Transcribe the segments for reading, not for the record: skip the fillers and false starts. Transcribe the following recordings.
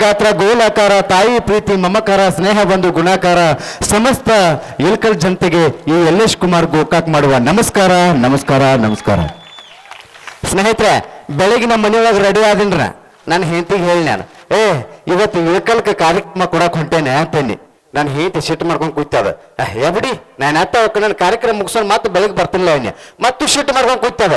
ಗಾತ್ರ ಗೋಲಾಕಾರ ತಾಯಿ ಪ್ರೀತಿ ಮಮಕಾರ ಸ್ನೇಹ ಬಂಧು ಗುಣಾಕಾರ ಸಮಸ್ತ ಇಲ್ಕಲ್ ಜನತೆಗೆ ಈ ಯಲ್ಲೇಶ್ ಕುಮಾರ್ ಗೋಕಾಕ್ ಮಾಡುವ ನಮಸ್ಕಾರ ನಮಸ್ಕಾರ ನಮಸ್ಕಾರ. ಸ್ನೇಹಿತರೆ, ಬೆಳಗಿನ ಮನೆಯೊಳಗೆ ರೆಡಿ ಆದಿನ್ರ ನಾನು ಹೆಂಡತಿಗೆ ಹೇಳಿ ನಾನು ಇವತ್ತು ಇಳ್ಕಲ್ಕ ಕಾರ್ಯಕ್ರಮ ಕೊಡಕ್ ಹೊಂಟೇನೆ ಅಂತೇನಿ. ನಾನು ಹೆಂಡತಿ ಸಿಟ್ಟು ಮಾಡ್ಕೊಂಡು ಕೂತದ. ಬಿಡಿ ನಾನು ಅತ್ತ ನನ್ನ ಕಾರ್ಯಕ್ರಮ ಮುಗಿಸೋಣ ಮತ್ತೆ ಬೆಳಗ್ಗೆ ಬರ್ತಿಲ್ಲ ಅವನ್ಯ ಮತ್ತು ಸಿಟ್ಟು ಮಾಡ್ಕೊಂಡು ಕೂತದ.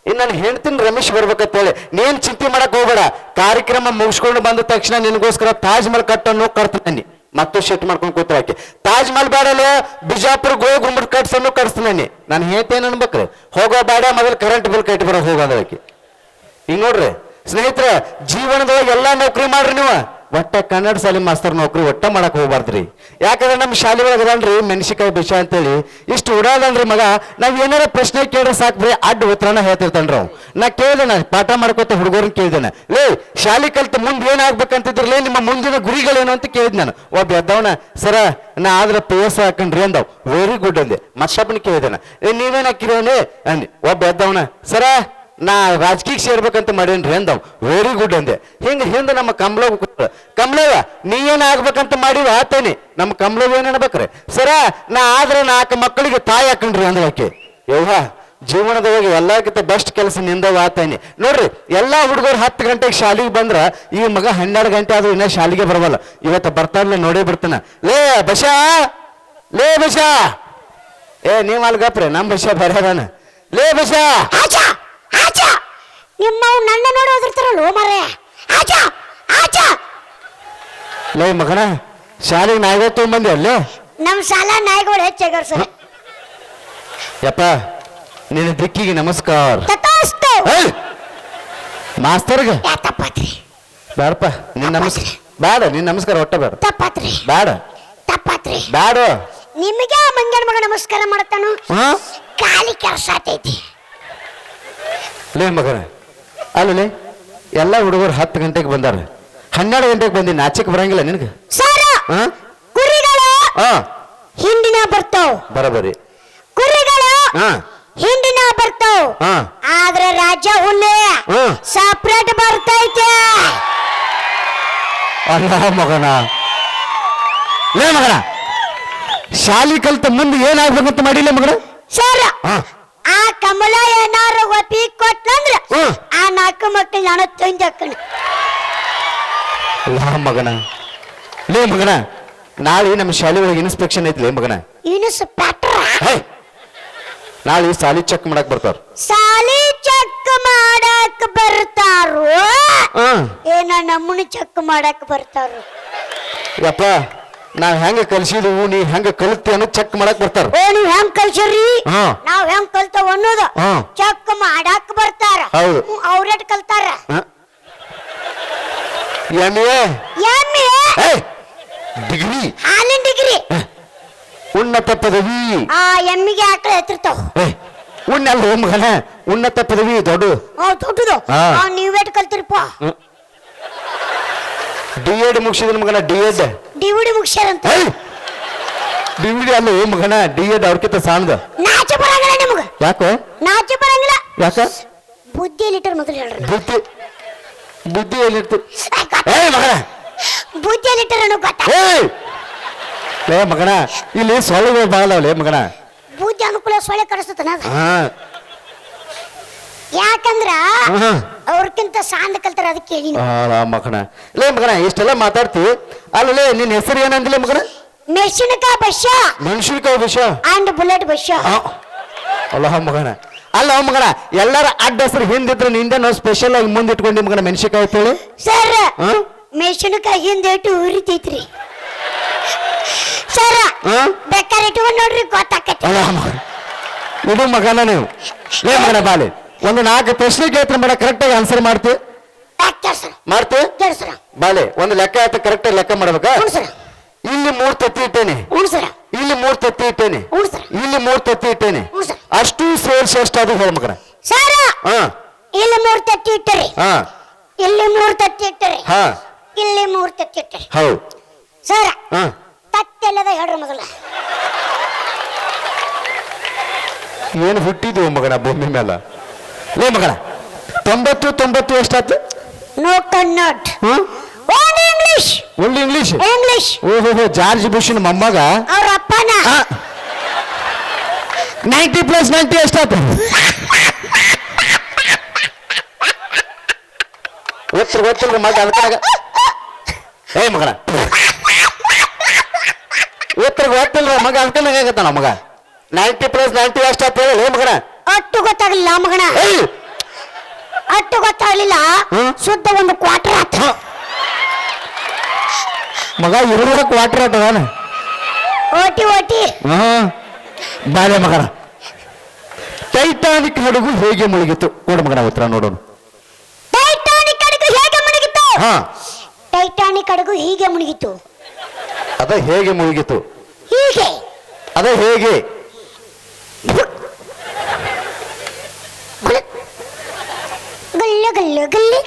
ಇನ್ನು ನಾನು ಹೇಳ್ತೀನಿ ರಮೇಶ್ ಬರ್ಬೇಕಂತೇಳಿ ನೀನ್ ಚಿಂತೆ ಮಾಡಕ್ ಹೋಗ್ಬೇಡ. ಕಾರ್ಯಕ್ರಮ ಮುಗಿಸ್ಕೊಂಡು ಬಂದ ತಕ್ಷಣ ನಿನಗೋಸ್ಕರ ತಾಜ್ ಮಹಲ್ ಕಟ್ಟನ್ನು ಕಟ್ತೀನಿ. ಮತ್ತು ಶಿಫ್ಟ್ ಮಾಡ್ಕೊಂಡು ಕೂತ್ರಾಕಿ ತಾಜ್ ಮಹಲ್ ಬೇಡಲ್ಲ ಬಿಜಾಪುರ ಗೋಳ ಗುಂಬಟ್ ಕಟ್ಸನ್ನು ಕಟ್ಸ್ತೀನಿ. ನಾನು ಹೇಳ್ತೇನೆ ಅನ್ಬೇಕ್ರಿ ಹೋಗೋ ಬೇಡ ಮೊದಲು ಕರೆಂಟ್ ಬಿಲ್ ಕಟ್ಟಿ ಬರೋ ಹೋಗೋದಕ್ಕೆ. ಈಗ ನೋಡ್ರಿ ಸ್ನೇಹಿತರೆ, ಜೀವನದೊಳಗೆ ಎಲ್ಲಾ ನೌಕರಿ ಮಾಡ್ರಿ ನೀವು, ಒಟ್ಟ ಕನ್ನಡ ಶಾಲೆ ಮಾಸ್ತರ್ ನೌಕರಿ ಒಟ್ಟ ಮಾಡಕ್ ಹೋಗ್ಬಾರ್ದ್ರಿ. ಯಾಕಂದ್ರೆ ನಮ್ಮ ಶಾಲೆ ಒಳಗೆ ಅದನ್ರಿ ಮೆಣಸಿಕಾಯಿ ವಿಷ ಅಂತೇಳಿ ಇಷ್ಟು ಉಡಾದನ್ರಿ ಮಗ. ನಾವ್ ಏನಾರ ಪ್ರಶ್ನೆ ಕೇಳ್ರೆ ಸಾಕ್ರಿ ಅಡ್ಡ ಉತ್ತರನ ಹೇಳ್ತಿರ್ತಾನ್ರಿ ಅವ್. ನಾ ಕೇಳ್ದೇನ ಪಾಠ ಮಾಡ್ಕೋತ ಹುಡುಗರನ್ನ ಕೇಳ್ದೇನ, ಲೇ ಶಾಲೆ ಕಲ್ತು ಮುಂದೆ ಏನಾಗ್ಬೇಕಂತಿದ್ರಲೇ ನಿಮ್ಮ ಮುಂದಿನ ಗುರಿಗಳೇನು ಅಂತ ಕೇಳಿದ್ ನಾನು. ಒಬ್ಬ ಎದ್ದವನ ಸರ ನಾ ಆದ್ರೆ PS ಹಾಕಂಡ್ರಿ ಅಂದವ್. ವೆರಿ ಗುಡ್ ಅಂದೆ. ಮತ್ತೊಬ್ಬನ ಕೇಳಿದೇನ ನೀವೇನ್ ಹಾಕಿರೋನೆ ಅಂದೆ. ಒಬ್ಬ ಎದ್ದವನ ಸರ ನಾ ರಾಜಕೀಯ ಸೇರ್ಬೇಕಂತ ಮಾಡೇನ್ರಿ ಅಂದವ್. ವೆರಿ ಗುಡ್ ಅಂದೆ. ಹಿಂದ ನಮ್ಮ ಕಮಲವ ನೀ ಏನ್ ಆಗ್ಬೇಕಂತ ಮಾಡಿವ ಆತೇನೆ. ನಮ್ಮ ಕಮಲವ್ ಏನ್ ಅನ್ಬೇಕ್ರಿ ಸರ ನಾ ಆದ್ರೆ 4 ಮಕ್ಕಳಿಗೆ ತಾಯಿ ಹಾಕಂಡ್ರಿ ಅಂದ್ರಕ್ಕೆ. ಯವ್ವ ಜೀವನದೊಳಗೆ ಎಲ್ಲಕ್ಕಿಂತ ಬೆಸ್ಟ್ ಕೆಲಸ ನಿಂದವ ಆತೇನೆ. ನೋಡ್ರಿ ಎಲ್ಲಾ ಹುಡುಗರು 10 ಗಂಟೆಗೆ ಶಾಲೆಗೆ ಬಂದ್ರ ಈ ಮಗ 12 ಗಂಟೆ ಆದ್ರೂ ಇನ್ನ ಶಾಲೆಗೆ ಬರವಲ್ಲ. ಇವತ್ತು ಬರ್ತಾರಲ್ಲ ನೋಡೇ ಬಿಡ್ತಾನ. ಲೇ ಬಶಾ ನೀವ್ ಅಲ್ಗಪ್ರಿ ನಮ್ ಬಶಾ ಬರದಾನ. ಲೇ ಬಶಾ ನಿಮ್ಮ ನನ್ನ ನೋಡಿ ಓದಿರ್ತಾರಲ್ಲ ಮರೆ. ಲೇ ಮಗನ ಶಾಲೆಗೆ ನಾಯಿಗಳು ತೊಗೊಂಬಂದಿ ಅಲ್ಲೇ. ನಮ್ ಶಾಲಾ ನಾಯಿಗಳು ಹೆಚ್ಚಾಗ್ಯಾರ ಸರ್. ಯಪ್ಪ ನಿನ್ನ ದಿಕ್ಕಿಗೆ ನಮಸ್ಕಾರ. ತಥಾಸ್ತು. ಮಾಸ್ತರ್ಗೆ ತಪ್ಪಾತ್ರಿ ಬೇಡಪ್ಪ ನಿನ್ನ ನಮಸ್ಕಾರ ಬೇಡ. ನಿನ್ನ ನಮಸ್ಕಾರ ಒಟ್ಟ ಬೇಡ. ತಪ್ಪಾತ್ರಿ ಬೇಡ ತಪ್ಪಾತ್ರಿ ಬೇಡ. ನಿಮಗೆ ಮಂಗನ ಮಗ ನಮಸ್ಕಾರ ಮಾಡ್ತಾನು. ಖಾಲಿ ಕೆಲಸ ಆತೈತಿ. ಲೇ ಮಗನ ಅಲ್ಲೇ ಎಲ್ಲ ಹುಡುಗರು 10 ಗಂಟೆಗೆ ಬಂದಾರ, 12 ಗಂಟೆಗೆ ಬಂದಿ ನಾಚಕ್ ಬರಂಗಿಲ್ಲ ನಿನಗೆ? ಸರ್ ಕುರಿಗಳು ಹಿಂದಿನ ಬರ್ತಾವ. ಬರಬರಿ ಕುರಿಗಳು ಹಿಂದಿನ ಬರ್ತಾವ. ಆದ್ರೆ ರಾಜ ಹುಲ್ಲೆ ಸಪ್ರೇಟ್ ಬರ್ತೈತೆ. ಅಲ್ಲ ಮಗನ, ಲೇ ಮಗನ ಶಾಲಿ ಕಲ್ತ ಮುಂದೆ ಏನಾಗ್ಬೇಕಂತ ಮಾಡಿಲ್ಲ ಮಗನ? ಸರ್ ಆ ಕಮಲ ಏನಾರು ಒಪ್ಪಿ ಕೊಟ್ಟಂದ್ರ ಆ 4 ಮಕ್ಕಳು ನಾನು ತಂದಕ್ಕಣ. ಅಲ್ಲ ಮಗನ, ಲೇ ಮಗನ ನಾಳೆ ನಮ್ಮ ಶಾಲೆ ಒಳಗೆ ಇನ್ಸ್ಪೆಕ್ಷನ್ ಐತಿ. ಲೇ ಮಗನ ನಾಳೆ ಸಾಲಿ ಚೆಕ್ ಮಾಡಕ್ ಬರ್ತಾರ. ಸಾಲಿ ಚೆಕ್ ಮಾಡಕ್ ಬರ್ತಾರೋ ಏನ ನಮ್ಮನ್ನ ಚೆಕ್ ಮಾಡಕ್ ಬರ್ತಾರೋ? ಯಪ್ಪ ನಾವ್ ಹೆಂಗ ಕಲ್ಸಿದ್ವು ನೀ ಹೆಂಗ ಕಲಿತಿ ಅನ್ನೋ ಚೆಕ್ ಮಾಡಕ್ ಬರ್ತಾರ. ನೀವ್ ಹೆಂಗ್ ಕಲ್ಸಿರಿ ನಾವ್ ಹೆಂಗ್ ಕಲ್ತಾವ ಅನ್ನೋದು ಚೆಕ್ ಮಾಡಕ್ ಬರ್ತಾರ. ಅವ್ರೇಟ್ ಕಲ್ತಾರ. ಡಿಗ್ರಿ ಹಾಲಿನ ಡಿಗ್ರಿ ಉನ್ನತ ಪದವಿ. ಆ ಎಮ್ಮಿಗೆ ಆಕಳ ಎತ್ತಿರ್ತಾವ. ಉನ್ನಲ್ಲ ಮಗನ ಉನ್ನತ ಪದವಿ ದೊಡ್ಡ ದೊಡ್ಡದು. ನೀವೇಟ್ ಕಲ್ತಿರಪ್ಪ? D.Ed ಮುಗಿಸಿದ ಮಗನ. ಡಿವಿಡಿ ಮುಗಿಸ್ಯಾರಂತ. ಡಿವಿಡಿ ಅಲ್ಲ ಮಗನ, D.Ed ಅವ್ರಕಿಂತ ಸಾಣದ. ನಾಚ ಬರಂಗಿಲ್ಲ ನಿಮಗ? ಯಾಕೋ ನಾಚ ಬರಂಗಿಲ್ಲ? ಯಾಕ? ಬುದ್ಧಿ ಎಲ್ಲಿಟ್ಟರು ಮೊದಲು ಹೇಳ್ರಿ. ಬುದ್ಧಿ ಎಲ್ಲಿಟ್ಟು ಮಗನ? ಬುದ್ಧಿ ಎಲ್ಲಿಟ್ಟರು ಗೊತ್ತಾ? ಲೇ ಮಗನ ಇಲ್ಲಿ ಸೊಳ್ಳೆಗಳು ಬಾಳವಲೇ ಮಗನ. ಬುದ್ಧಿ ಅನುಕೂಲ ಸೊಳ್ಳೆ ಕಡಿಸ್ತನ. ಯಾಕಂದ್ರ ಅವ್ರಕ್ಕಿಂತ ಸಾಂದ್ ಕಲ್ತಾರ ಅದಕ್ಕೆ ಹೇಳಿ ಮಗನ. ಲೇ ಮಗನ ಇಷ್ಟೆಲ್ಲ ಮಾತಾಡ್ತಿ ಅಲ್ಲೇ ನಿನ್ ಹೆಸರು ಏನಂದಿಲ್ಲ ಮಗನ? ಮೆಣಸಿನಕಾಯಿ ಬಸ್ಸ. ಮೆಣಸಿನಕಾಯಿ ಬಸ್ಸ ಅಂಡ್ ಬುಲೆಟ್ ಬಸ್ಸ. ಅಲ್ಲ ಮಗನ, ಅಲ್ಲ ಮಗನ ಎಲ್ಲಾರ ಅಡ್ಡ ಹೆಸರು ಹಿಂದಿದ್ರೆ ನಿಂದ ನಾವು ಸ್ಪೆಷಲ್ ಆಗಿ ಮುಂದೆ ಇಟ್ಕೊಂಡಿ ಮಗನ ಮೆಣಸಿನಕಾಯಿ ಹೇಳಿ. ಸರ್ ಮೆಣಸಿನಕಾಯಿ ಹಿಂದೆ ಇಟ್ಟು ಉರಿತೈತ್ರಿ ಸರ್. ಬೇಕಾದ್ರೆ ಇಟ್ಕೊಂಡು ನೋಡ್ರಿ ಗೊತ್ತಾಕೈತಿ. ಇದು ಮಗನ ನೀವು. ಲೇ ಮಗನ ಬಾಲಿ ಒಂದು 4 ಪ್ರಶ್ನೆ ಕೇಳ್ತಾರೆ ಮೇಡ, ಕರೆಕ್ಟ್ ಆಗಿ ಆನ್ಸರ್ ಮಾಡ್ತೀವಿ ಬಾಲೆ. ಒಂದು ಲೆಕ್ಕ ಆಯ್ತು, ಕರೆಕ್ಟ್ ಆಗಿ ಲೆಕ್ಕ ಮಾಡ್ಬೇಕ. ಇಲ್ಲಿ 3 ತತ್ತಿ ಇಟ್ಟೇನೆ, ಇಲ್ಲಿ 3 ತತ್ತಿ ಇಟ್ಟೇನೆ, ಇಲ್ಲಿ 3 ತತ್ತಿ ಇಟ್ಟೇನೆ. ಅಷ್ಟು ಸೇರ್ಸಿ ಎಷ್ಟಾದ್ರು ಹೇಳ ಮಗನ. ಸರ್ ಇಲ್ಲಿ 3 ತತ್ತಿ ಇಟ್ಟರಿ, ಇಲ್ಲಿ 3 ತತ್ತಿ ಇಟ್ಟರಿ, ಇಲ್ಲಿ 3 ತತ್ತಿ ಇಟ್ಟರಿ. ಹೌದು ಸರ್ ತತ್ತಿ ಎಲ್ಲದ ಹೇಳ್ರಿ ಮೊದಲ. ಏನು ಹುಟ್ಟಿದ್ವು ಮಗನ ಭೂಮಿ ಮೇಲ? ಲೇ ಮಗನ 90 ಎಷ್ಟಾಯ್ತು? No cannot. One ಒಳ್ಳೆ ಇಂಗ್ಲಿಷ್ ಇಂಗ್ಲಿಷ್. ಓಹೋ ಜಾರ್ಜ್ ಬುಷನ್ ಮೊಮ್ಮಗ ಅವ್ರ ಅಪ್ಪನ 90+90 ಎಷ್ಟಾಯ್ತು ಗೊತ್ತಿಲ್ಲ ಮಗ ಅದಕ್ಕಾಗ ಏ ಮಗನ ಗೊತ್ತಿಲ್ಲ ಮಗ ಅದಕ್ಕನಾಗತ್ತ ಮಗ 90+90 ಎಷ್ಟಾಯ್ತು ಹೇಳಿ ಮಗನ ಅಟ್ಟು ಗೊತ್ತಾಗ್ಲಿಲ್ಲ ಮಗನ, ಏಯ್ ಅಟ್ಟು ಗೊತ್ತಾಗ್ಲಿಲ್ಲ. ಶುದ್ಧ ಒಂದು ಕ್ವಾರ್ಟರ್ ಆತ ಮಗ ಇರುವ ಕ್ವಾರ್ಟರ್ ಆತದಾನ ಓಟಿ ಓಟಿ. ಬಾಲೆ ಮಗನ ಟೈಟಾನಿಕ್ ಹಡಗು ಹೇಗೆ ಮುಳುಗಿತು ನೋಡು ಮಗನ ಉತ್ತರ ನೋಡೋಣ. ಟೈಟಾನಿಕ್ ಹಡಗು ಹೇಗೆ ಮುಳುಗಿತು? ಹಾ ಟೈಟಾನಿಕ್ ಹಡಗು ಹೀಗೆ ಮುಳುಗಿತು. ಅದ ಹೇಗೆ ಮುಳುಗಿತು? ಹೀಗೆ. ಅದ ಹೇಗೆ? ಗಲ್ಲು ಗಲ್ಲು ಗಲ್ಲಿ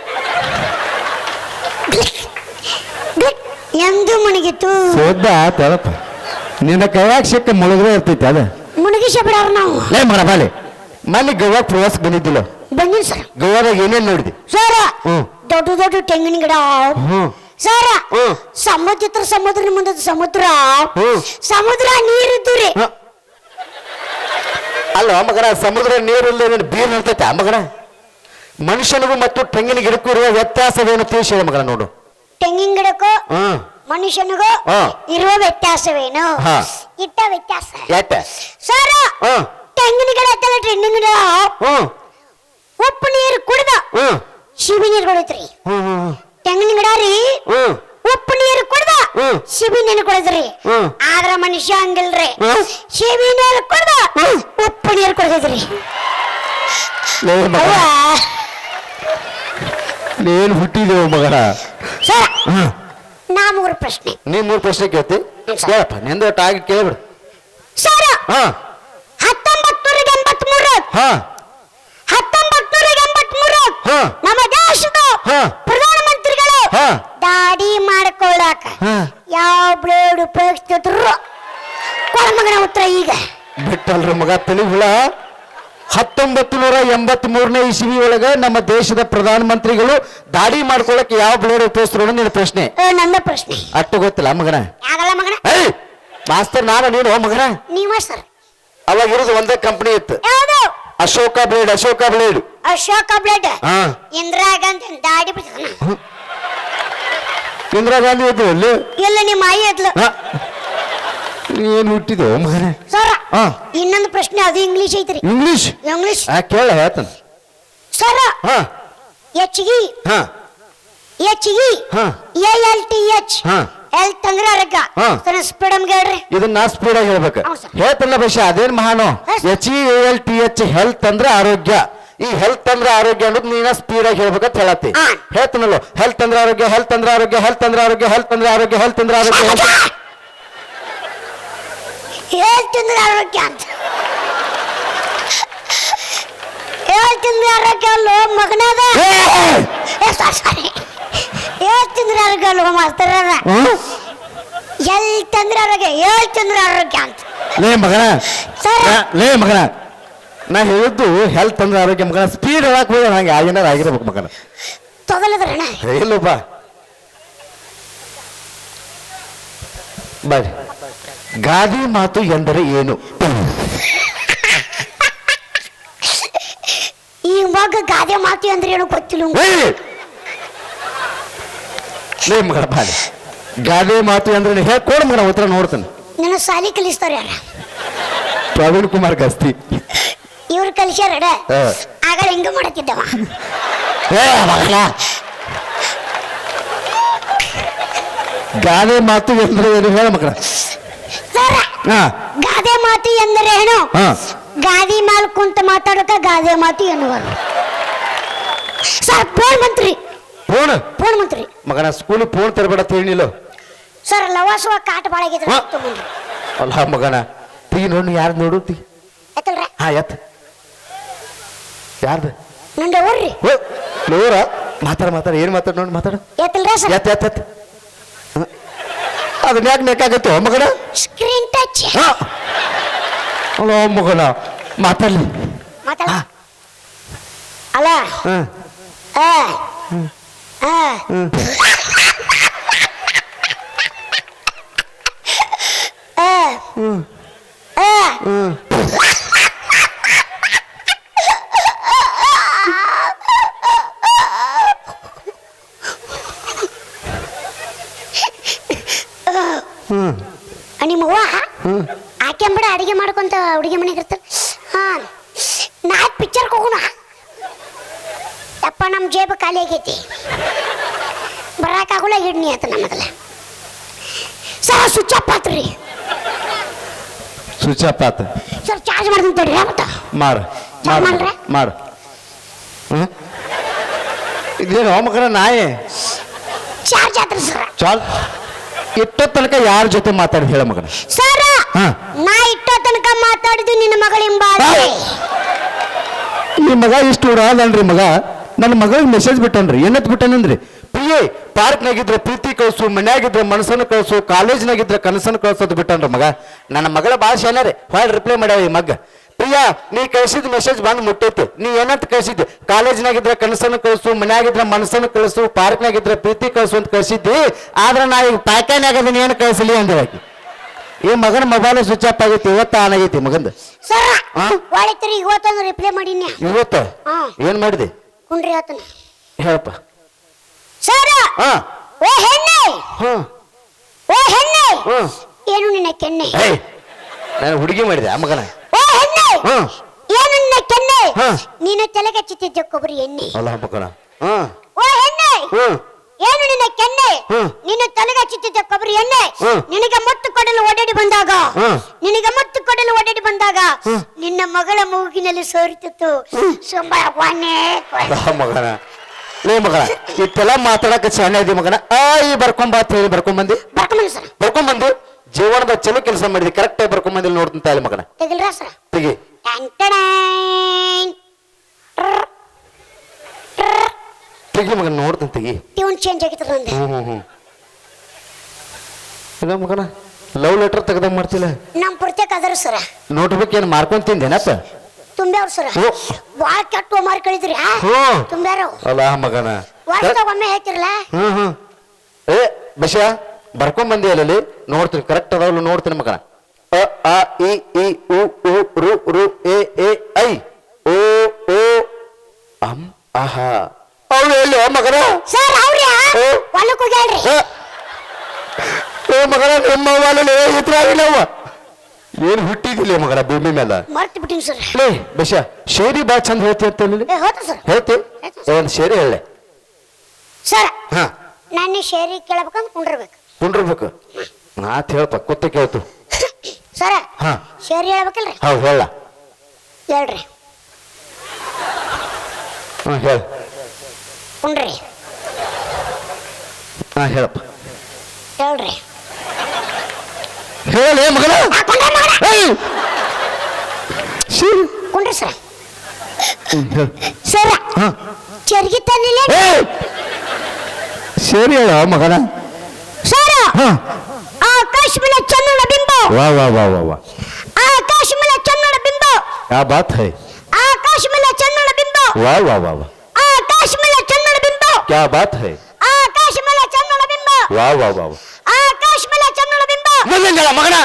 ಎಂದು ಮುಳುಗಿತು. ಸೋದ್ದ ತೆಳಪ ನಿನ್ನ ಕೈಯಾಗ ಸಿಕ್ಕ ಮುಳುಗದೆ ಇರ್ತೈತಿ ಅದ ಮುಳುಗಿಸ ಬಿಡಾರ ನಾವು. ಲೇ ಮಗನ ಬಾಲೆ ಮೊನ್ನೆ ಗೋವಾ ಪ್ರವಾಸಕ್ಕೆ ಬಂದಿದ್ದಿಲ್ಲ? ಬಂದಿನ ಸರ್. ಗೋವಾದಾಗ ಏನೇನ್ ನೋಡಿದಿ? ಸರ ಹ್ಮ್ ದೊಡ್ಡ ದೊಡ್ಡ ತೆಂಗಿನ ಗಿಡ. ಹ್ಮ್ ಸರ ಹ್ಮ್ ಸಮುದ್ರ ಮುಂದೆ ಸಮುದ್ರ ಹ್ಮ್ ಸಮುದ್ರ ನೀರಿದ್ದು ರೀ. ಹ. ಅಲ್ಲ ಮಗನ ಸಮುದ್ರ ನೀರಲ್ಲಿ ಬೀರ್ ನಿಲ್ತೈತೆ ಆ ಮಗನ. ಮನುಷ್ಯನಿಗೂ ಮತ್ತು ತೆಂಗಿನ ಗಿಡಕ್ಕೂ ಇರುವ ವ್ಯತ್ಯಾಸವೇನು ತಿಳಿಸಿದೆ ಮಗನ ನೋಡು. ತೆಂಗಿನ ಗಿಡಕ್ಕೂ ಹ್ಮ್ ಮನುಷ್ಯನಿಗೂ ಇರುವ ವ್ಯತ್ಯಾಸವೇನು? ಇಟ್ಟ ವ್ಯತ್ಯಾಸ ಯಾಟ ಸರ ಹ್ಮ್ ತೆಂಗಿನ ಗಿಡ ಐತಲ್ಲ ತೆಂಗಿನ ಗಿಡ ಹ್ಮ್ ಉಪ್ಪು ನೀರು ಕುಡ್ದ ಹ್ಮ್ ಶಿಬಿ ನೀರು ಕೊಡೈತ್ರಿ. ಹ್ಮ್ ಹ್ಮ್ ತೆಂಗಿನ ಗಿಡ ರೀ ಹ್ಮ್ ಉಪ್ಪು ನೀರು ಕುಡ್ದ ಹ್ಮ್ ಶಿಬಿ ನೀರು ಕೊಡದ್ರಿ. ಹ್ಮ್ ಆದ್ರ ಮನುಷ್ಯ ಹಂಗಿಲ್ರಿ, ಹ್ಮ್ ಶಿಬಿ ನೀರು ಕುಡ್ದ ಉಪ್ಪು ನೀರು ಕೊಡತೈತ್ರಿ. ನೀನ್ ಹುಟ್ಟಿದೇವು ಮಗನ. ಸರ ಹ್ಮ್ ನಾ ಮೂರು ಪ್ರಶ್ನೆ. ನೀ 3 ಪ್ರಶ್ನೆ ಕೇಳ್ತಿ ಕೇಳಪ್ಪ ನಿಂದ ಆಗಿ ಕೇಳ್ಬಿಡು. ಸರ ಹಾ 1983 ಹಾ 1983 ಹಾ ನಮ್ಮ ದೇಶದ ಹಾ ಪ್ರಧಾನಮಂತ್ರಿಗಳು ಹಾ ದಾಡಿ ಮಾಡ್ಕೊಳ್ಳಾಕ ಹಾ ಯಾವ ಬ್ಲೇಡ್ ಉಪಯೋಗಿಸ್ತಿದ್ರು? ಮಗನ ಉತ್ತರ ಈಗ ಬಿಟ್ಟಲ್ರಿ ಮಗ ತಲಿ ಹುಳ. 1983ನೇ ಇಸವಿ ಒಳಗ ನಮ್ಮ ದೇಶದ ಪ್ರಧಾನಮಂತ್ರಿಗಳು ದಾಡಿ ಮಾಡ್ಕೊಳಕ್ ಯಾವ ಬ್ಲೇಡ್ ಉಪಯೋಗಿಸ್ರು ನಿನ್ನ ಪ್ರಶ್ನೆ. ನನ್ನ ಪ್ರಶ್ನೆ ಅಟ್ಟು ಗೊತ್ತಿಲ್ಲ ಮಗನ. ಆಗಲ್ಲ ಮಗನ. ಏಯ್ ಮಾಸ್ತರ್ ನಾನು ನೀನು ಮಗನ. ನೀವ ಸರ್ ಅವಾಗ ಇರೋದು ಒಂದೇ ಕಂಪನಿ ಇತ್ತು, ಯಾವುದು? ಅಶೋಕ ಬ್ಲೇಡ್. ಅಶೋಕ ಬ್ಲೇಡ್. ಹಾ ಇಂದಿರಾ ಗಾಂಧಿ ದಾಡಿ ಬಿಡ್ತಾನ. ಇಂದಿರಾ ಗಾಂಧಿ ಇದ್ರು ಅಲ್ಲಿ ಎಲ್ಲ ನಿಮ್ಮ ಆಯಿ ಎದ್ಲು. ಏನ್ ಹುಟ್ಟಿದೆ ಮಗನ. ಸರ ಹಾ ಇನ್ನೊಂದು ಪ್ರಶ್ನೆ, ಅದು ಇಂಗ್ಲಿಷ್ ಐತ್ರಿ. ಇಂಗ್ಲಿಷ್ ಇಂಗ್ಲಿಷ್ ಕೇಳ ಹೇಳ್ತಾನ. ಸರ ಹಾ HE ಹಾ HE ಹಾ ALTH ಹಾ ಹೆಲ್ತ್ ಅಂದ್ರೆ ಆರೋಗ್ಯ. ಹಾ. ಸ್ಪೀಡ್ ಹೇಳ್ರಿ. ಇದನ್ನ ನಾ ಸ್ಪೀಡ್ ಆಗಿ ಹೇಳ್ಬೇಕು. ಹೌದ್ ಸರ್. ಹೇಳ್ತಲ್ಲ ಭಾಷೆ ಅದೇನ್ ಮಹಾನು. ಹೌದ್ HEALTH ಹೆಲ್ತ್ ಅಂದ್ರೆ ಆರೋಗ್ಯ. ಈ ಹೆಲ್ತ್ ಅಂದ್ರೆ ಆರೋಗ್ಯ ಅನ್ನೋದು ನೀನ ಸ್ಪೀಡ್ ಆಗಿ ಹೇಳ್ಬೇಕಂತ ಹೇಳತ್ತಿ. ಹಾ. ಹೇಳ್ತಾನಲ್ಲ ಹೆಲ್ತ್ ಅಂದ್ರೆ ಆರೋಗ್ಯ, ಹೆಲ್ತ್ ಅಂದ್ರೆ ಆರೋಗ್ಯ, ಹೆಲ್ತ್ ಅಂದ್ರೆ ಆರೋಗ್ಯ, ಹೆಲ್ತ್ ಅಂದ್ರೆ ಆರೋಗ್ಯ, ಹೆಲ್ತ್ ಅಂದ್ರೆ ಆರೋಗ್ಯ. ಹೆಲ್ತ್ ಅಂದ್ರೆ ಆರೋಗ್ಯ ಅಂತ. ಹೆಲ್ತ್ ಅಂದ್ರೆ ಆರೋಗ್ಯ ಅಲ್ಲೋ ಮಗನದ. ಸಾರಿ ಹೆಲ್ತ್ ಅಂದ್ರೆ ಆರೋಗ್ಯ ಅಲ್ವ ಮಾಸ್ತರ. ಹೆಲ್ತ್ ಅಂದ್ರೆ ಆರೋಗ್ಯ, ಹೆಲ್ತ್ ಅಂದ್ರೆ ಆರೋಗ್ಯ ಅಂತ. ಲೇ ಮಗನ, ಸರ್ ಲೇ ಮಗನ, ನಾ ಹೇಳಿದ್ದು ಹೆಲ್ತ್ ಅಂದ್ರೆ ಆರೋಗ್ಯ ಮಗನ. ಸ್ಪೀಡ್ ಹೇಳಕ್ ಹೋದ ನಂಗೆ ಏನಾರು ಆಗಿರ್ಬೇಕು ಮಗನ. ತಗೊಳ್ಳದ್ರಣ ಇಲ್ಲಪ್ಪ ಬರ್ರಿ. ಗಾದಿ ಮಾತು ಎಂದರೆ ಏನು? ಇವಾಗ ಗಾದೆ ಮಾತು ಅಂದ್ರೆ ಏನು ಗೊತ್ತಿಲ್ಲ. ಲೇ ಮಗನ ಬಾರಿ, ಗಾದೆ ಮಾತು ಅಂದ್ರೆ ಹೇಳ್ಕೊಡು ಮಗನ, ಉತ್ತರ ನೋಡ್ತಾನೆ. ನನ್ನ ಸಾಲಿ ಕಲಿಸ್ತಾರ ಯಾರ? ಪ್ರವೀಣ್ ಕುಮಾರ್ ಗಸ್ತಿ. ಇವ್ರು ಕಲಿಸ್ಯಾರ. ಆಗ ಹೆಂಗ ಮಾಡತ್ತಿದ್ದವ. ಗಾದೆ ಮಾತು ಎಂದ್ರೆ ಏನು ಹೇಳ ಮಗನ. ಗಾದೆ ಮಾತು ಎಂದರೆ ಏನು? ಗಾದಿ ಮೇಲ್ ಕುಂತ ಮಾತಾಡಕ ಗಾದೆ ಮಾತು ಎನ್ನುವರು. ಸರ್ ಫೋನ್ ಮಂತ್ರಿ. ಫೋನ್ ಮಂತ್ರಿ ಮಗನ ಸ್ಕೂಲ್ ಫೋನ್ ತರಬೇಡ ತಿಳಿನಿಲ್ಲ ಸರ್. ಲವಾಸವ ಕಾಟ ಬಾಳ ಆಗಿದ್ರೆ ಅಲ್ಲ ಮಗನ. ತೀ ನೋಡಿ ಯಾರು ನೋಡು ತೀ. ಎತ್ತಲ್ರ? ಹಾ ಎತ್ತ. ಯಾರ್ದು? ನಂದೆ ಓರ್ರಿ. ಲೋರ ಮಾತಾಡ ಏನ್ ಮಾತಾಡ ನೋಡಿ ಮಾತಾಡ. ಎತ್ತಲ್ರ ಸರ್? ಎತ್ತ ಎತ್ತ ಎತ್ತ. ಅದನ್ನ ಯಾಕೆ ಬೇಕಾಗತ್ತೋ ಮಗನ? Screen touch. ಅಲ್ಲ ಮಗನ ಮಾತಾಡ್ಲಿ. ಮಾತಾಡ ಅಲ್ಲ. ಹ್ಮ್ ನಿಮ್ಮ ಅವ್ವ ಹ್ಮ್ ಆಕೆ ಬಿಡ ಅಡಿಗೆ ಮಾಡ್ಕೊಂತ ಅಡುಗೆ ಮನೆಗೆ ಇರ್ತಾರ. ಹಾ ನಾಲ್ಕು ಪಿಕ್ಚರ್ಗೆ ಹೋಗೋಣ. ಯಪ್ಪ ನಮ್ಮ ಜೇಬು ಖಾಲಿ ಆಗೈತಿ, ಬರಾಕಾಗಲ್ಲ ಹಿಡ್ನಿ ಆತ ನಮ್ಮದಲ್ಲ. ಸರ್ ಸ್ವಿಚ್ ಆಫ್ ಆತ್ರಿ. ಸ್ವಿಚ್ ಆಫ್ ಆತ. ಸರ್ ಚಾರ್ಜ್ ಮಾಡ್ತೀನಿ ತಡ್ರಿ ಮತ್ತ ಮಾಡು ಚಾರ್ಜ್ ಮಾಡು ಮಾಡ್ರೆ ಮಾಡು. ಇದೇನು ಮಗನ ನಾಯಿ ಚಾರ್ಜ್ ಆತ್ರಿ ಸರ್. ಚಾಲ್ ಇಟ್ಟೋ ತನಕ ಯಾರ ಜೊತೆ ಮಾತಾಡಿದ್ ಹೇಳ ಮಗನ. ಸರ್ ಹಾ. ನಾ ಇಟ್ಟೋ ತನಕ ಮಾತಾಡಿದ್ದು ನಿನ್ನ ಮಗಳಿಂಬ. ಈ ಮಗ ಇಷ್ಟು ಉಡಾದನ್ರಿ ಮಗ. ನನ್ನ ಮಗಳಿಗೆ ಮೆಸೇಜ್ ಬಿಟ್ಟನ್ರಿ. ಏನತ್ ಬಿಟ್ಟನಂದ್ರಿ, ಪ್ರಿಯೇ ಪಾರ್ಕ್ನಾಗಿದ್ರೆ ಪ್ರೀತಿ ಕಳ್ಸು, ಮನ್ಯಾಗಿದ್ರೆ ಮನಸ್ಸನ್ನು ಕಳ್ಸು, ಕಾಲೇಜ್ನಾಗಿದ್ರೆ ಕನಸನ್ನು ಕಳ್ಸೋದು ಬಿಟ್ಟನ್ರಿ ಮಗ. ನನ್ನ ಮಗಳ ಭಾಳ ಶಾನ್ಯಾರೆ ಹೊಳ್ ರಿಪ್ಲೈ ಮಾಡ್ಯಾವ ಈ ಮಗ. ಪ್ರಿಯಾ ನೀ ಕಳ್ಸಿದ ಮೆಸೇಜ್ ಬಂದು ಮುಟ್ಟೈತಿ. ನೀ ಏನಂತ ಕಳ್ಸಿದ್ದೆ, ಕಾಲೇಜ್ನಾಗಿದ್ರೆ ಕನಸನ್ನು ಕಳ್ಸು, ಮನ್ಯಾಗಿದ್ರೆ ಮನಸ್ಸನ್ನು ಕಳ್ಸು, ಪಾರ್ಕ್ನಾಗಿದ್ರೆ ಪ್ರೀತಿ ಕಳ್ಸು ಅಂತ ಕಳ್ಸಿದ್ದಿ. ಆದ್ರೆ ನಾ ಈಗ ಪ್ಯಾಕ್ಯಾನಾಗದನ್ನ ಏನು ಕಳ್ಸಲಿ ಅಂದಿರಾಕಿ. ಈ ಮಗನ ಮೊಬೈಲ್ ಸ್ವಿಚ್ ಆಫ್ ಆಗೈತಿ. ಇವತ್ತು ಆನ್ ಆಗೈತಿ ಮಗಂದು. ಸರ್ ಒಳತ್ರಿ ಇವತ್ತೊಂದು ರಿಪ್ಲೈ ಮಾಡೀನಿ. ಇವತ್ತ ಏನ್ ಮಾಡಿದೆ ಕುಂಡ್ರಿ ಆತನ ಹೇಳಪ್ಪ. ಸರ್ ಹಾ ಓ ಹೆಣ್ಣೆ, ಹಾ ಓ ಹೆಣ್ಣೆ, ಹಾ ಏನು ನಿನ್ನ ಕೆನ್ನೆ? ನಾನು ಹುಡುಗಿ ಮಾಡಿದೆ ಆ ಮಗನ. ಓ ಹೆಣ್ಣೆ, ಹಾ ಏನು ನಿನ್ನ ಕೆನ್ನೆ? ಹಾ ನೀನು ತಲೆಗೆ ಹಚ್ಚುತ್ತಿದ್ದ ಕೊಬ್ಬರಿ ಎಣ್ಣೆ. ಅಲ್ಲ ಮಗನ. ಹಾ ಓ ಹೆಣ್ಣೆ, ಹ್ಮ್ ಏನು ನಿನ್ನ ಕೆನ್ನೆ? ಹ್ಮ್. ನೀನು ತಲೆಗೆ ಹಚ್ಚುತ್ತಿದ್ದ ಕೊಬ್ಬರಿ ಎಣ್ಣೆ. ಹ್ಮ್. ನಿನಗೆ ಮುತ್ತು ಕೊಡಲು ಓಡಾಡಿ ಬಂದಾಗ, ಹ್ಮ್. ನಿನಗೆ ಮುತ್ತು ಕೊಡಲು ಓಡಾಡಿ ಬಂದಾಗ ನಿನ್ನ ಮಗಳ ಮೂಗಿನಲ್ಲಿ ಸೋರಿತಿತ್ತು ಸುಂಬಳವಾನೆ. ಮಗನ ಲೇ ಮಗನ ಇಷ್ಟೆಲ್ಲ ಮಾತಾಡಕ ಶಾಣೆ ಇದೆ ಮಗನ. ಈ ಬರ್ಕೊಂಬ ಅಂತ ಹೇಳಿ ಬರ್ಕೊಂಬಂದಿ. ಬರ್ಕೊಂಬಂದಿ ಸರ್. ಬರ್ಕೊಂಬಂದು ಜೀವನದ ಚಲೋ ಕೆಲಸ ಮಾಡಿದ್ವಿ. ಕರೆಕ್ಟ್ ಆಗಿ ಬರ್ಕೊಂಬಂದಿಲ್ಲ ನೋಡ್ತಂತ ಹೇಳಿ ಮಗನ. ತೆಗಿಲ್ರ ಸರ್. ತೆಗಿ ತೆಗಿ ಮಗನ ನೋಡ್ತಂತ ತೆಗಿ. ಟ್ಯೂನ್ ಚೇಂಜ್ ಆಗಿತ್ತು ನಂದು. ಇಲ್ಲ ಮಗನ ಲವ್ ಲೆಟರ್ ತೆಗ್ದಂಗ್ ಮಾಡ್ತಿಲ್ಲ. ನಮ್ಮ ಪುರ್ತಕ್ಕೆ ಅದರ ಸರ ನೋಟ್ಬುಕ್ ಏನ್ ಮಾರ್ಕೊಂಡ್ ತಿಂದೇನಪ್ಪ. ತುಂಬ್ಯಾವ್ರ ಸರ. ಓ. ಭಾಳ ಕೆಟ್ಟ ಮಾರಿ ಕಳಿದ್ರಿ. ಹ್ಮ್. ತುಂಬ್ಯಾರ ಅಲ್ಲ ಮಗನ. ವರ್ಷದಾಗ ಒಮ್ಮೆ ಹೇಳ್ತಿರಲ್ಲ. ಹ್ಮ್ ಏ ಬಶ ಬರ್ಕೊಂಡ್ ಬಂದಿ ಅಲ್ಲಿ ನೋಡ್ತೀನಿ ಕರೆಕ್ಟ್ ಅದಾವಲ್ಲ ನೋಡ್ತೀನಿ ಮಗನ. ಅ ಆ ಇ ಈ ಉ ಉ ರು ರು ಎ ಎ ಐ ಓ ಓ ಅಂ ಆಹಾ ಅವ್ರು ಎಲ್ಲಿ ಮಗನ. ಸರ್ ಅವ್ರ್ಯಾ ಓ. ಹೊಲಕ್ಕೆ ಹೋಗ್ಯಾಳ್ರಿ. ಏ ಮಗನ ನಿಮ್ಮ ವಾಲಲ್ಲಿ ಇದ್ರಾಗಿಲ್ಲವ ಏನ್ ಹುಟ್ಟಿದಿಲ್ಲ ಮಗನ ಭೂಮಿ ಮೇಲೆ. ಮರ್ತು ಬಿಟ್ಟಿನಿ ಸರ್. ಲೇ ಬಶ ಶೇರಿ ಬಾ ಚಂದ ಹೇಳ್ತಿ ಅಂತ ಏ ಹೋತ ಸರ್. ಹೇಳ್ತಿ ಒಂದ್ ಶೇರಿ ಹೇಳೆ. ಸರ್ ಹಾ ನಾನು ಶೇರಿ ಕೇಳಬೇಕಂತ ಕುಂಡಿರ್ಬೇಕು. ಕುಂಡ್ರಬೇಕು ನಾತ್ ಹೇಳ್ಪ ಕೊತ್ತ ಕೇಳ್ತು. ಸರ ಹಾ ಶೇರಿ ಹೇಳ್ಬೇಕಲ್ರಿ. ಹೌದು ಹೇಳ. ಹೇಳ್ರಿ ಹಾ ಹೇಳ. ಕುಂಡ್ರಿ ಹಾ ಹೇಳಪ್ಪ. ಹೇಳ್ರಿ. ಹೇಳೇ ಮಗನ. ಕುಂಡ್ರಿ ಸರ್. ಹೇಳ. ಸರ ಹಾ ಚರ್ಗಿ ತನ್ನಿಲ್ಲ. ಶೇರಿ ಹೇಳ ಮಗನ. ಸರ ಹಾ ಆಕಾಶ ಮೇಲೆ ಚಂದ್ರನ ಬಿಂಬ. ವಾ ವಾ ವಾ ವಾ ವಾ ಆಕಾಶ ಮೇಲೆ ಚಂದ್ರನ ಬಿಂಬ. क्या बात है. ಆಕಾಶ ಮೇಲೆ ಚಂದ್ರನ ಬಿಂಬ. वाह वाह वाह वाह ಆಕಾಶ ಮೇಲೆ ಚಂದ್ರನ ಬಿಂಬ. क्या बात है. ಆಕಾಶ ಮೇಲೆ ಚಂದ್ರನ ಬಿಂಬ. वाह वाह वाह वाह ಆಕಾಶ ಮೇಲೆ ಚಂದ್ರನ ಬಿಂಬ. ಮಗನ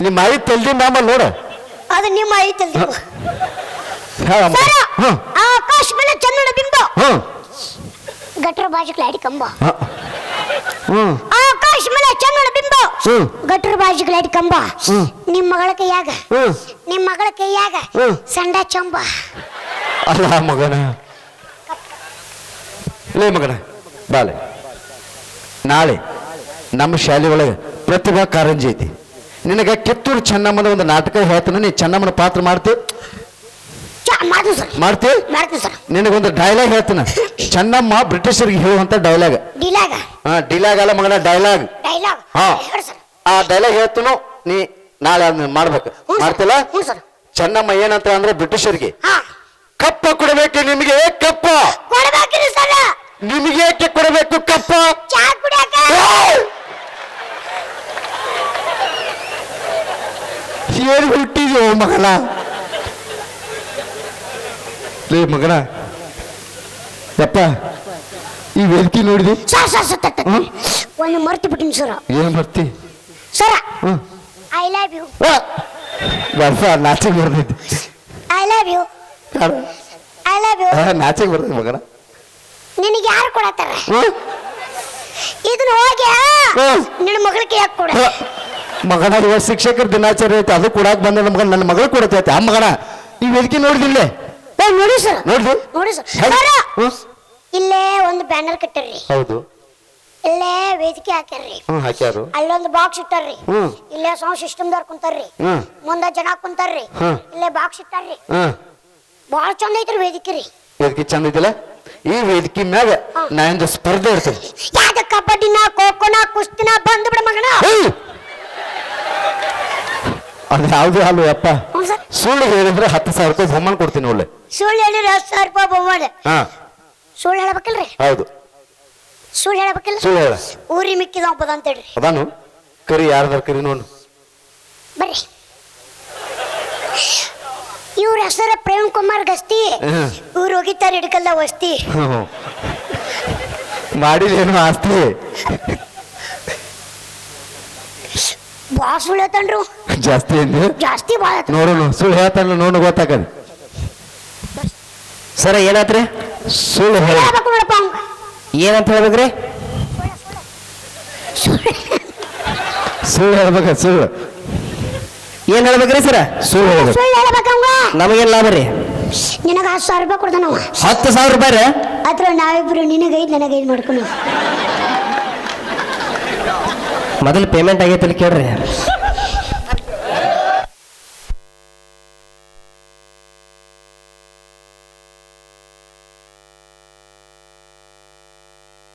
ನಿಮ್ಮ ಮಾಯಿ ತೆಲ್ದಿ ಮಾಮ ನೋಡ. ಅದು ನಿಮ್ಮ ಐತಲ್ರಿ. ಹೇಳ ಸರ ಆಕಾಶ ಮೇಲೆ ಚಂದ್ರನ ಬಿಂಬ. ಹ್ಮ್ ಗಟ್ರ ಬಾಜುಕ್ ಲಾಡಿ ಕಂಬ. ಹ್ಮ್ ಆಕಾಶ ಮೇಲೆ ಚಂದ್ರನ ಬಿಂಬ. ಹ್ಮ್ ಗಟ್ರ ಬಾಜುಕ್ ಲಾಡಿ ಕಂಬ. ಹ್ಮ್. ನಿಮ್ಮ ಮಗಳ ಕೈಯಾಗ, ಹ್ಮ್ ನಿಮ್ಮ ಮಗಳ ಕೈಯಾಗ ಹ್ಮ್. ಸಂಡ ಚಂಬ. ಅಲ್ಲ ಮಗನ. ಲೇ ಮಗನ ಬಾಲೆ ನಾಳೆ ನಮ್ಮ ಶಾಲೆ ಒಳಗೆ ಪ್ರತಿಭಾ ಕಾರಂಜಿ ಐತಿ. ನಿನಗೆ ಕಿತ್ತೂರು ಚೆನ್ನಮ್ಮನ ಒಂದು ನಾಟಕ ಹೇಳ್ತಾನೆ. ನೀ ಚೆನ್ನಮ್ಮನ ಪಾತ್ರ ಮಾಡ್ತಿ ಮಾಡ್ತೀವಿ ಸರ್. ಮಾಡ್ತಿ. ಮಾಡ್ತೀವಿ ಸರ್. ನಿನಗೊಂದು ಡೈಲಾಗ್ ಹೇಳ್ತಾನ. ಚೆನ್ನಮ್ಮ ಬ್ರಿಟಿಷರಿಗೆ ಹೇಳುವಂತ ಡೈಲಾಗ್. ಡಿಲಾಗ ಡಿಲಾಗ್ ಅಲ್ಲ ಮಗನ ಡೈಲಾಗ್. ಡೈಲಾಗ್ ಹಾ. ಹೇಳಿ ಸರ್. ಆ ಡೈಲಾಗ್ ಹೇಳ್ತನು ನೀ ನಾಳೆ ಅದನ್ನ ಮಾಡ್ಬೇಕು. ಹ್ಞೂ ಸರ್. ಮಾಡ್ತಿಲ್ಲ. ಹ್ಞೂ ಸರ್. ಚೆನ್ನಮ್ಮ ಏನಂತ ಅಂದ್ರೆ ಬ್ರಿಟಿಷರಿಗೆ ಹಾ ಕಪ್ಪ ಕೊಡಬೇಕು ನಿಮಗೆ. ಕಪ್ಪ ಕೊಡ್ಬೇಕ್ರಿ ಸರ್. ನಿಮಗೆ ಏಕೆ ಕೊಡಬೇಕು ಕಪ್ಪ. ಚಾ ಕುಡಿಯಾಕ. ಏನು ಹುಟ್ಟಿದ್ಯೋ ಮಗನ. ಲೇ ಮಗನ ಯಪ್ಪ ಈ ವೇದಿಕೆ ನೋಡಿದಿ. ಸರ್ ಸರ್ ಸರ್ ಒಂದು ಮರ್ತು ಬಿಟ್ಟಿನಿ ಸರ್. ಏನ್ ಬರ್ತಿ ಸರ ಹ್ಮ್ ಐ ಲವ್ ಯು. ವರ್ಷ ನಾಚಿಗೆ ಬರ್ತೈತಿ. I love you. I love you. ನಾಚಿಗೆ ಬರ್ತೈತಿ ಮಗನ. ನಿನಗೆ ಯಾರು ಕೊಡತ್ತಾರ? ಇದನ್ನ ಹೋಗಿ ಹ್ಮ್. ನಿನ್ನ ಮಗಳಿಗೆ ಯಾಕೆ ಕೊಡ ಮಗನ ಇವತ್ತು ಶಿಕ್ಷಕರ ದಿನಾಚರಣೆ ಐತೆ ಅದು ಕೊಡಾಕ್ ಬಂದ ಮಗನ ನನ್ನ ಮಗಳು ಕೊಡತೈತೆ ಆ ಮಗನ ಈ ವೇದಿಕೆ ನೋಡಿದಿಲ್ಲ ನೋಡಿ ಸರ್ ನೋಡ್ದು ನೋಡಿ ಸರ್ ಹೆಂಗ್? ಸರ, ಹ್ಮ್. ಇಲ್ಲೇ ಒಂದು ಬ್ಯಾನರ್ ಕಟ್ಟಾರ್ರಿ ಹೌದು ಇಲ್ಲೇ ವೇದಿಕೆ ಹಾಕ್ಯಾರ್ರಿ ಹಾಕ್ಯಾರು ಅಲ್ಲೊಂದು ಬಾಕ್ಸ್ ಇಟ್ಟಾರ್ರಿ ಹ್ಮ್. ಇಲ್ಲೇ ಸೌಂಡ್ ಸಿಸ್ಟಮ್ದವ್ರು ಕುಂತಾರ್ರಿ ಹ್ಮ್. ಮುಂದ ಜನ ಕುಂತಾರ್ರಿ ಹ್ಮ್. ಇಲ್ಲೇ ಬಾಕ್ಸ್ ಇಟ್ಟಾರ್ರಿ ಹ್ಮ್ ಬಾಳ ಚಂದ ಐತ್ರಿ ವೇದಿಕೆ ರೀ ವೇದಿಕೆ ಚಂದ ಐತಿಲ್ಲ ಈ ವೇದಿಕೆ ಮ್ಯಾಗ ನಾ ಒಂದು ಸ್ಪರ್ಧೆ ಇರ್ತೇನೆ ಯಾವ್ದ ಕಬಡ್ಡಿನ ಖೋಖೋನ ಕುಸ್ತಿನ ಬಂದು ಬಿಡ ಮಗನ ಅದು ಯಾವ್ದು ಅಲ್ವ ಅಪ್ಪ ಹ್ಞೂ ಸರ್ ಸುಳ್ಳು ಹೇಳಿದ್ರೆ 10,000 ರೂಪಾಯಿ ಬಹುಮಾನ ಕೊಡ್ತೀನಿ ಒಳ್ಳೆ ಸುಳ್ಳು ಹೇಳಿರಿ 10,000 ರೂಪಾಯಿ ಬಹುಮಾನ ಹಾ ಸುಳ್ಳು ಹೇಳ್ಬೇಕಲ್ರಿ ಹೌದು ಸುಳ್ಳು ಹೇಳ್ಬೇಕಿಲ್ಲ ಸುಳ್ಳು ಹೇಳ ಊರಿ ಮಿಕ್ಕಿದ ಹಬ್ಬದ ಅಂತ ಹೇಳ್ರಿ ಅದಾನು ಕರಿ ಯಾರ್ದಾರ ಕರಿ ನೋಡು ಬರ್ರಿ ಇವ್ರ ಹೆಸರ ಪ್ರೇಮ್ ಕುಮಾರ್ ಗಸ್ತಿ ಹ್ಮ್. ಇವ್ರು ಹೋಗಿದ್ದಾರೆ ಹಿಡ್ಕಲ್ದ ವಸ್ತಿ ಮಾಡಿದೇನು ಆಸ್ತಿ ಬಾ ಸುಳ್ಳು ಹೇಳ್ತಾನ್ರು ಜಾಸ್ತಿ ಏನು ಜಾಸ್ತಿ ಭಾಳ ನೋಡೋಣ ಸುಳ್ಳು ಹೇಳ್ತಾನ ನೋಡು ಗೊತ್ತಾಗದು ಸರ ಏನಾತ್ರಿ ಸುಳ್ಳು ಹೇಳ ಹೇಳ್ಬೇಕು ನೋಡಪ್ಪ ಅವಂಗ ಏನಂತ ಹೇಳ್ಬೇಕ್ರಿ ಸುಳ್ಳು ಹೇಳ್ಬೇಕ ಸುಳ್ಳು ಏನ್ ಹೇಳ್ಬೇಕ್ರಿ ಸರ ಸುಳ್ಳು ಹೇಳ್ಬೇಕು ಸುಳ್ಳು ಹೇಳ್ಬೇಕು ಅವಂಗ ನಮಗೇನ್ ಲಾಭ ರೀ ನಿನಗ 10,000 ರೂಪಾಯಿ ಕೊಡ್ತಾನವ 10,000 ರೂಪಾಯಿ ರೀ ಅದ್ರ ನಾವಿಬ್ರು ನಿನಗೈದು ನನಗೈದು ಮಾಡ್ಕೊಂಡು ಮೊದಲು ಪೇಮೆಂಟ್ ಆಗೈತಲ್ಲ ಕೇಳ್ರಿ